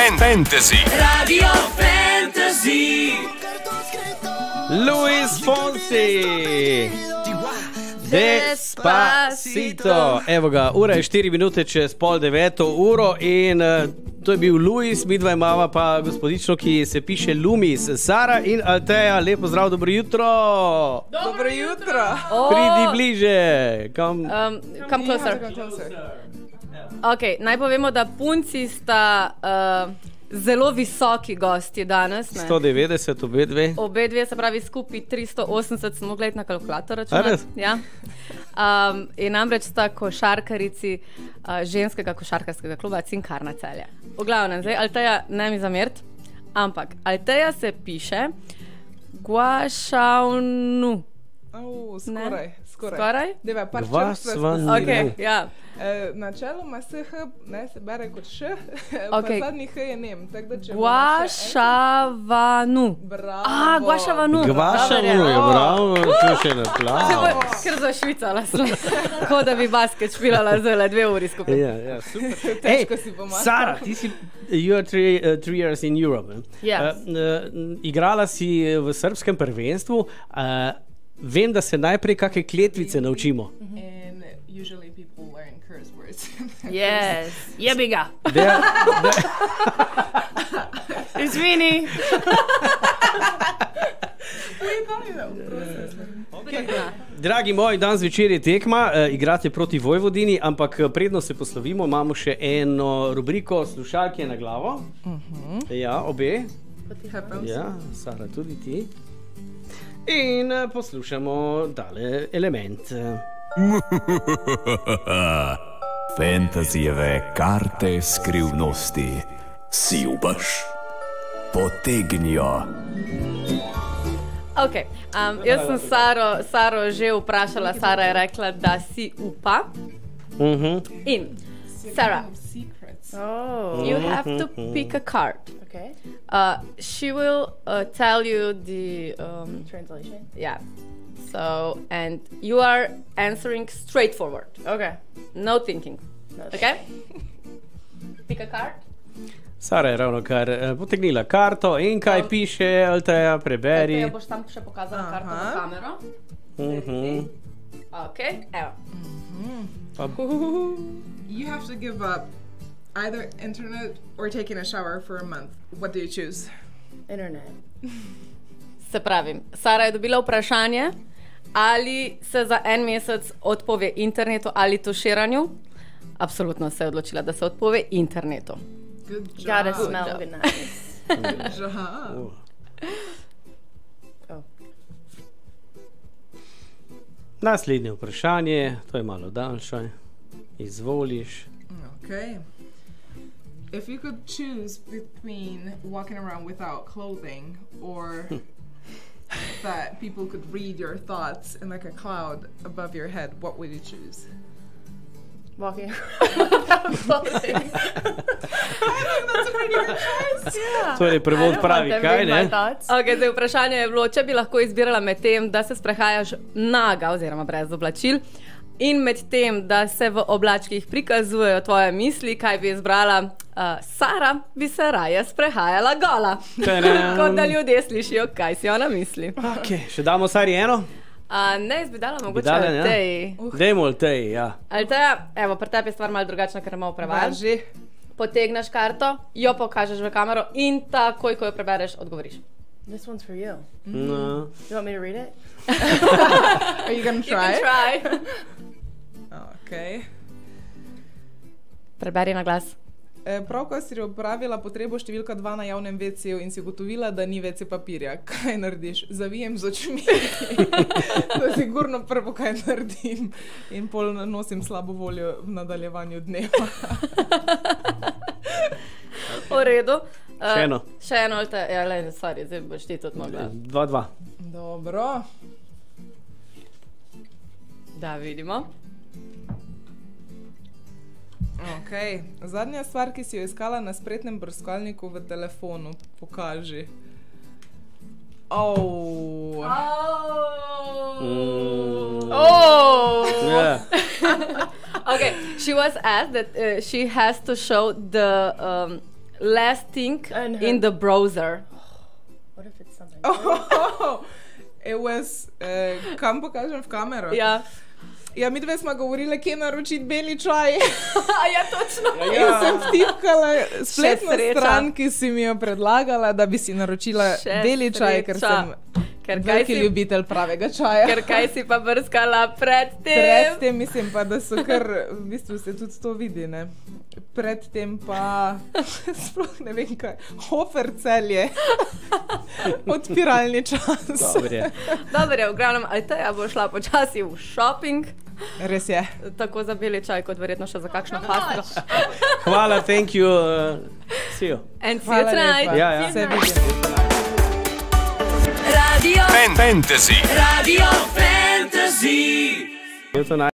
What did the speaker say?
Fantasy. Radio Fantasy. Luis Fonsi. Despacito. Evo ga, ura je 4 minute čez 8:30 in to je bil Luis, midva imava pa gospodično, ki se piše Lumis. Sara in Alteja, lepo zdrav, dobro jutro. Dobro jutro. Pridi bliže. Come closer. Ok, naj povemo, da punci sta zelo visoki gosti danes. Ne? 190, obe dve. Obe dve, se pravi skupaj 380, smo gledali na kalkulator računati. Ja. In namreč sta košarkarici ženskega košarkarskega kluba Cinkarna Celje. V glavnem, zdaj Alteja ne mi zameriti, ampak Alteja se piše Guašavnu. Skoraj? Deva, par Gvašavnu. Ja. Načeloma SH se bere kot š, pa zadnji H je nem. Guašavanu. Bravo. Guašavanu. Gvašavnu je bravo, to še ne plava. Ker zašvicala sem, kot da bi basket špilala zelo 2 uri skupaj. Ja, super. Težko si pomahala. Sara, ti si, you are 3 years in Europe. Yes. Igrala si v srbskem prvenstvu. Vem, da se najprej kakšne kletvice naučimo. And usually people learn curse words. Yes, jebi ga. Izvini. Dragi moji, danes zvečer je tekma, igrate proti Vojvodini, ampak predno se poslovimo, imamo še eno rubriko Slušalke na glavo. Ja, obe. Ja, Sara, tudi ti. In poslušamo tale element. Fantasijeve karte skrivnosti. Si upaš? Potegnijo. Ok, jaz sem Saro že vprašala, Sara je rekla, da si upa. In, Sara, you have to pick a card. Okay. She will tell you the Translation. yeah. So, and you are answering straightforward. Okay. No thinking. Okay? Pick a card. Sara je ravno kar potegnila karto in kaj piše, Alteja, preberi. Alteja, boš tam še pokazala karto na kamero. Ok, evo. You have to give up either internet or taking a shower for a month. What do you choose? Internet. Se pravi, Sara je dobila vprašanje, ali se za en mesec odpove internetu ali tuširanju. Absolutno se je odločila, da se odpove internetu. Good job. Gotta smell good nice. Good job. Naslednje vprašanje, to je malo daljše. Izvoliš. Okay. If you could choose between walking around without clothing or that people could read your thoughts in like a cloud above your head, what would you choose? Walking without clothing. I think that's a pretty good choice. Yeah. Torej, prevod pravi, kaj ne? Ok, zdaj vprašanje je bilo, če bi lahko izbirala med tem, da se sprehajaš naga oziroma brez oblačil in med tem, da se v oblačkih prikazujejo tvoje misli, kaj bi izbrala? Sara bi se raje sprehajala gola. Kot da ljudje slišijo, kaj si ona misli. Ok, še damo Sari eno? Ne, jaz bi dala mogoče Alteji. Dajmo Alteji, ja. Alteja, evo, pri tebi je stvar malo drugačna, ker imamo prevajal. Potegneš karto, jo pokažeš v kamero in takoj, ko jo prebereš, odgovoriš. This one's for you. No. You want me to read it? Are you gonna You try? can try. Okay. Preberi na glas. Pravko si opravila potrebo številka 2 na javnem WC-ju in si ugotovila, da ni WC papirja. Kaj narediš? Zavijem z očmi. To je sigurno prvo, kaj naredim. In pol nosim slabo voljo v nadaljevanju dneva. V redu. Še eno. Še eno, ja, le, sorry, zdaj boš ti tudi mogla. 2-2. Dobro. Da, vidimo. Ok. Zadnja stvar, ki si jo iskala na spretnem brskalniku v telefonu. Pokaži. Oh. Yeah. Okay, she was asked that she has to show the last thing And her- in the browser. What if it's something? Oh, it was, kam pokažem v kamero? Ja. Ja, mi dve smo govorili, kje naročiti beli čaj. Ja, točno. In sem vtipkala spletno sreča. stran, ki si mi jo predlagala, da bi si naročila Še beli čaj, ker sreča. sem Ker kaj veliki si, ljubitelj pravega čaja. ker kaj si pa brskala predtem? Predtem mislim pa, da so kar, v bistvu se tudi to vidi, ne. Predtem pa, sploh ne vem kaj, Hofer Celje, odpiralni čas. Dobre. Dobro, v glavnem, ali Teja bo šla počasi v shopping, Res je. tako za beli čaj, kot verjetno še za kakšno fastro. Hvala, thank you. See you. And see you Hvala tonight. lepa. Ja, ja. Se vidimo. Radio Fantasy. Radio Fantasy. See you tonight.